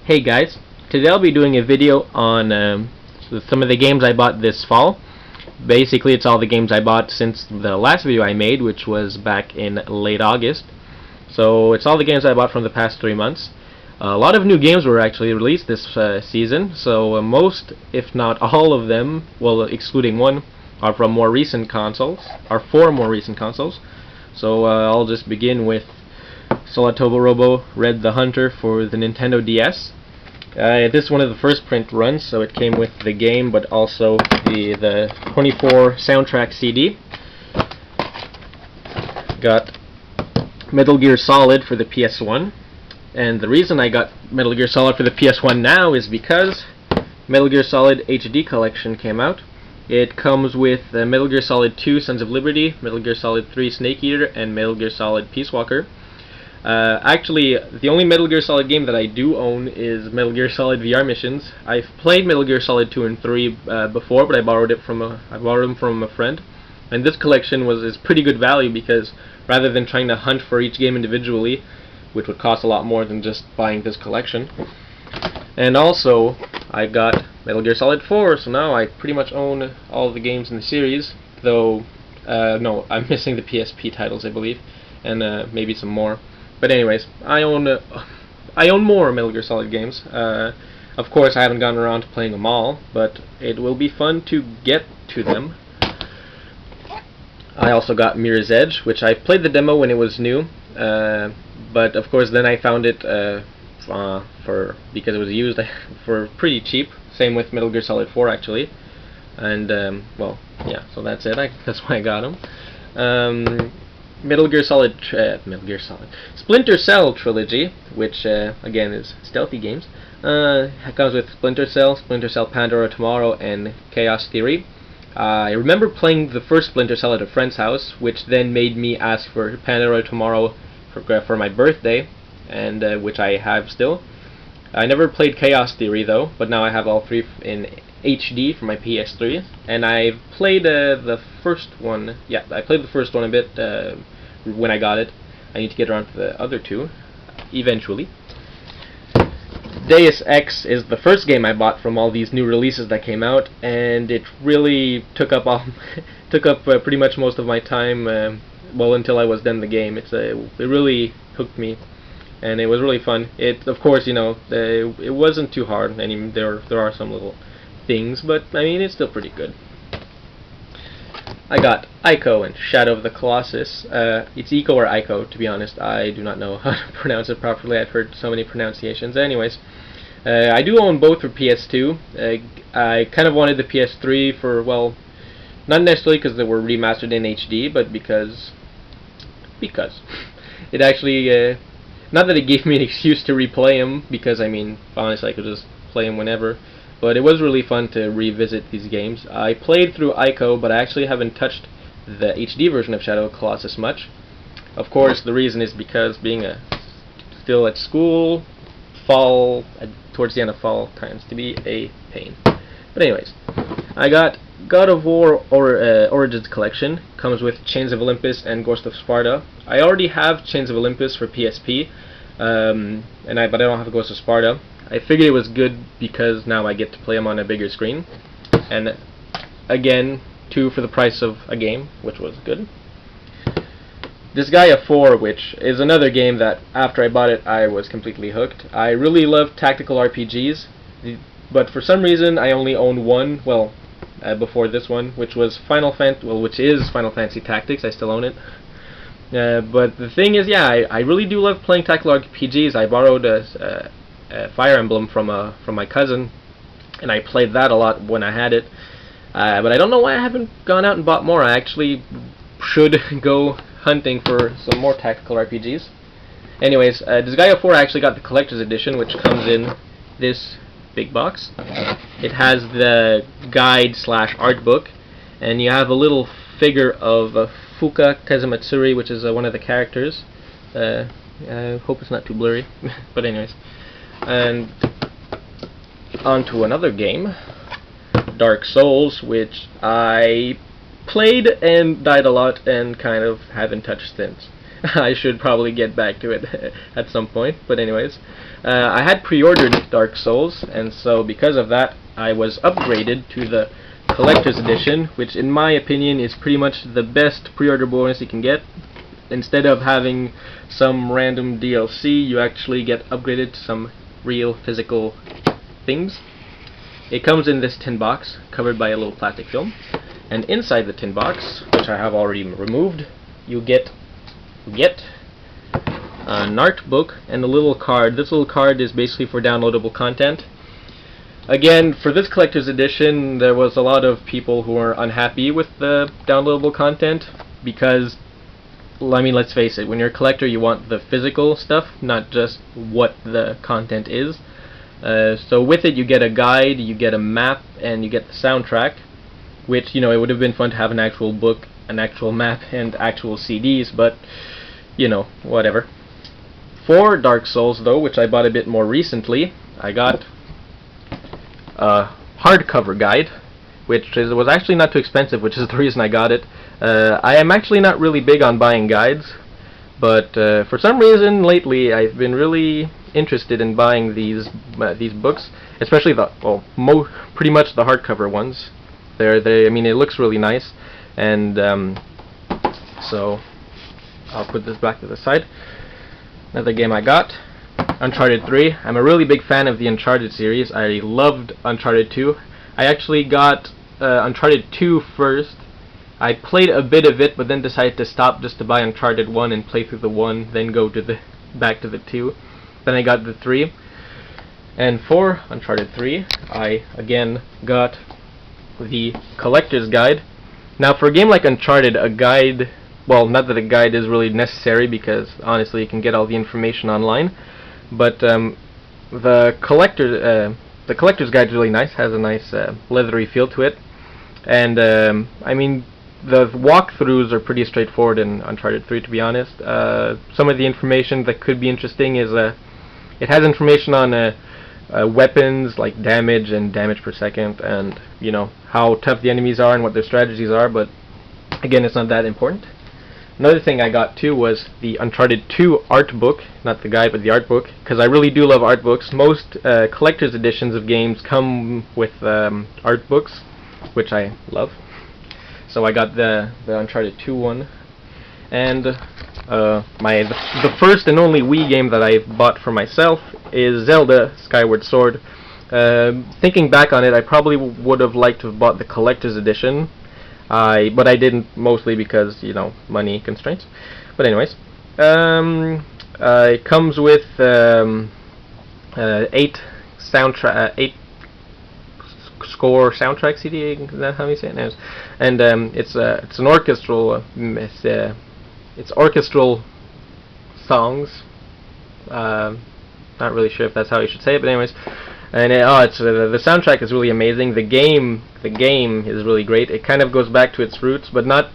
Hey guys, today I'll be doing a video on some of the games I bought this fall. Basically, it's all the games I bought since the last video I made, which was back in late August. So it's all the games I bought from the past 3 months. A lot of new games were actually released this season, so most, if not all of them, well excluding one, are from more recent consoles, are for more recent consoles. So I'll just begin with Solatobo Robo Red the Hunter for the Nintendo DS. This is one of the first print runs, so it came with the game, but also the 24 soundtrack CD. Got Metal Gear Solid for the PS1, and the reason I got Metal Gear Solid for the PS1 now is because Metal Gear Solid HD Collection came out. It comes with Metal Gear Solid 2 Sons of Liberty, Metal Gear Solid 3 Snake Eater, and Metal Gear Solid Peace Walker. Actually, the only Metal Gear Solid game that I do own is Metal Gear Solid VR Missions. I've played Metal Gear Solid 2 and 3 before, but I borrowed them from a friend. And this collection is pretty good value because rather than trying to hunt for each game individually, which would cost a lot more than just buying this collection. And also, I got Metal Gear Solid 4, so now I pretty much own all the games in the series. Though, no, I'm missing the PSP titles, I believe, and maybe some more. But anyways, I own more Metal Gear Solid games. Of course, I haven't gotten around to playing them all, but it will be fun to get to them. I also got Mirror's Edge, which I played the demo when it was new, but of course then I found it because it was used for pretty cheap. Same with Metal Gear Solid 4 actually, and well, yeah. So that's it. That's why I got them. Metal Gear Solid, Splinter Cell Trilogy, which again is stealthy games. Comes with Splinter Cell Pandora Tomorrow, and Chaos Theory. I remember playing the first Splinter Cell at a friend's house, which then made me ask for Pandora Tomorrow for my birthday, and which I have still. I never played Chaos Theory though, but now I have all three in HD for my PS3, and I've played the first one. Yeah, I played the first one a bit when I got it. I need to get around to the other two eventually. Deus Ex is the first game I bought from all these new releases that came out, and it really took up pretty much most of my time. Well, until I was done the game. It really hooked me, and it was really fun. Of course, you know, it wasn't too hard. There are some little things, but I mean, it's still pretty good. I got Ico and Shadow of the Colossus. It's Ico or Ico, to be honest. I do not know how to pronounce it properly. I've heard so many pronunciations. Anyways, I do own both for PS2. I kind of wanted the PS3 for, well, not necessarily because they were remastered in HD, but because it actually, not that it gave me an excuse to replay them, because I mean, honestly, I could just play them whenever. But it was really fun to revisit these games. I played through Ico, but I actually haven't touched the HD version of Shadow of the Colossus much. Of course, the reason is because being still at school, towards the end of fall tends to be a pain. But anyways, I got God of War Origins Collection. Comes with Chains of Olympus and Ghost of Sparta. I already have Chains of Olympus for PSP, but I don't have Ghost of Sparta. I figured it was good because now I get to play them on a bigger screen, and again, 2 for the price of a game, which was good. Disgaea 4, which is another game that after I bought it I was completely hooked. I really love tactical RPGs, but for some reason I only owned one, well, before this one, which is Final Fantasy Tactics. I still own it. But the thing is, yeah, I really do love playing tactical RPGs. I borrowed a Fire Emblem from my cousin, and I played that a lot when I had it. But I don't know why I haven't gone out and bought more. I actually should go hunting for some more tactical RPGs. Anyways, Disgaea 4 I actually got the collector's edition, which comes in this big box. It has the guide / art book, and you have a little figure of Fuka Kazamatsuri, which is one of the characters. I hope it's not too blurry, but anyways. And on to another game, Dark Souls, which I played and died a lot and kind of haven't touched since. I should probably get back to it at some point, but anyways. I had pre-ordered Dark Souls, and so because of that, I was upgraded to the Collector's Edition, which in my opinion is pretty much the best pre-order bonus you can get. Instead of having some random DLC, you actually get upgraded to some real physical things. It comes in this tin box, covered by a little plastic film, and inside the tin box, which I have already removed, you get an art book and a little card. This little card is basically for downloadable content. Again, for this collector's edition, there was a lot of people who were unhappy with the downloadable content because, I mean, let's face it, when you're a collector you want the physical stuff, not just what the content is. So with it you get a guide, you get a map, and you get the soundtrack, which, you know, it would have been fun to have an actual book, an actual map, and actual CDs, but, you know, whatever. For Dark Souls, though, which I bought a bit more recently, I got a hardcover guide, which was actually not too expensive, which is the reason I got it. I am actually not really big on buying guides, but for some reason lately I've been really interested in buying these books, especially pretty much the hardcover ones. I mean, it looks really nice, and so I'll put this back to the side. Another game I got, Uncharted 3. I'm a really big fan of the Uncharted series. I loved Uncharted 2. I actually got Uncharted 2 first. I played a bit of it, but then decided to stop just to buy Uncharted 1 and play through the 1, then go to back to the 2. Then I got the 3. And for Uncharted 3, I again got the collector's guide. Now, for a game like Uncharted, a guide, well, not that a guide is really necessary, because honestly you can get all the information online, but the collector's guide is really nice, has a nice leathery feel to it, and I mean, the walkthroughs are pretty straightforward in Uncharted 3, to be honest. Some of the information that could be interesting is it has information on weapons, like damage and damage per second, and, you know, how tough the enemies are and what their strategies are, but again, it's not that important. Another thing I got too was the Uncharted 2 art book, not the guide but the art book, because I really do love art books. Most collector's editions of games come with art books, which I love. So I got the Uncharted 2 one, and the first and only Wii game that I bought for myself is Zelda Skyward Sword. Thinking back on it, I probably would have liked to have bought the collector's edition, but I didn't, mostly because, you know, money constraints. But anyways, it comes with 8 score soundtrack CD. Is that how you say it? And it's an orchestral. It's orchestral songs. Not really sure if that's how you should say it, but anyways. And the soundtrack is really amazing. The game is really great. It kind of goes back to its roots, but not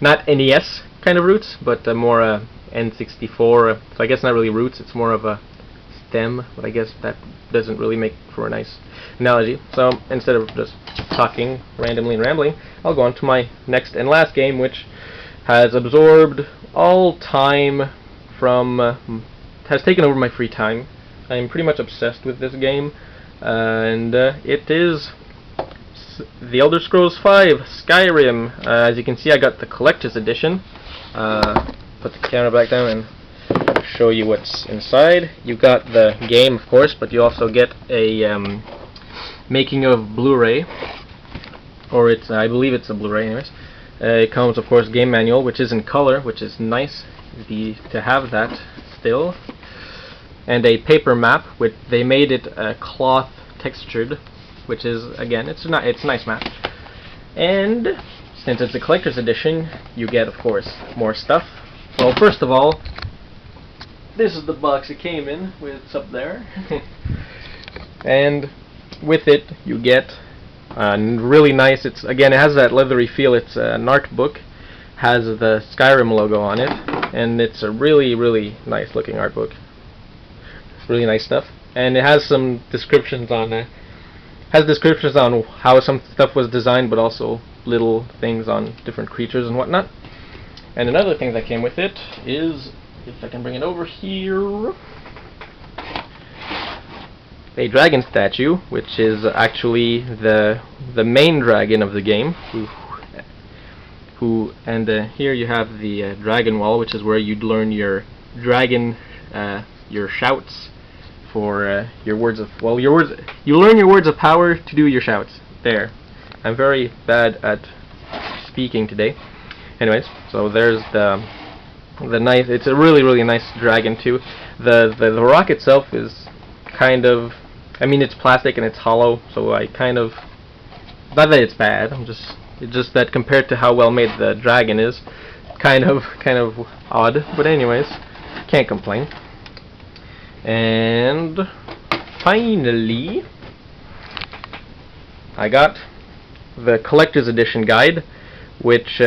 NES kind of roots, but more N64. So I guess not really roots. It's more of a stem, but I guess that doesn't really make for a nice analogy. So instead of just talking randomly and rambling, I'll go on to my next and last game, which has absorbed all time has taken over my free time. I'm pretty much obsessed with this game, and it is The Elder Scrolls V Skyrim. As you can see, I got the collector's edition. Put the camera back down and show you what's inside. You got the game, of course, but you also get a making of Blu-ray, or I believe it's a Blu-ray, anyways. It comes, of course, game manual, which is in color, which is nice to have that still, and a paper map, which they made it cloth textured, which is, again, it's a nice map. And since it's a collector's edition, you get, of course, more stuff. Well, first of all, this is the box it came in. It's up there. And with it, you get really nice. It has that leathery feel. It's an art book, has the Skyrim logo on it, and it's a really, really nice looking art book. It's really nice stuff, and it has some descriptions on how some stuff was designed, but also little things on different creatures and whatnot. And another thing that came with it is, if I can bring it over here, a dragon statue, which is actually the main dragon of the game. Here you have the dragon wall, which is where you'd learn your dragon, your shouts for your words of you learn your words of power to do your shouts. There, I'm very bad at speaking today. Anyways, so there's the nice. It's a really nice dragon too. The rock itself is kind of, I mean, it's plastic and it's hollow, so I kind of, not that it's bad. It's just that compared to how well made the dragon is, kind of odd. But anyways, can't complain. And finally, I got the collector's edition guide, which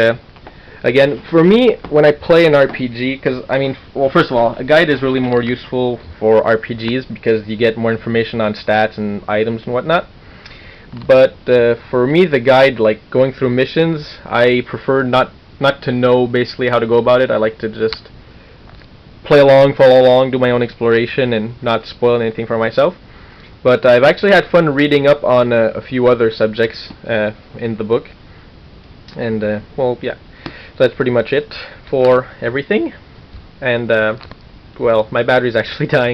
again, for me, when I play an RPG, because I mean, well, first of all, a guide is really more useful for RPGs because you get more information on stats and items and whatnot. But for me, the guide, like going through missions, I prefer not to know basically how to go about it. I like to just play along, follow along, do my own exploration, and not spoil anything for myself. But I've actually had fun reading up on a few other subjects in the book. And, well, yeah. So that's pretty much it for everything. And, well, my battery's actually dying.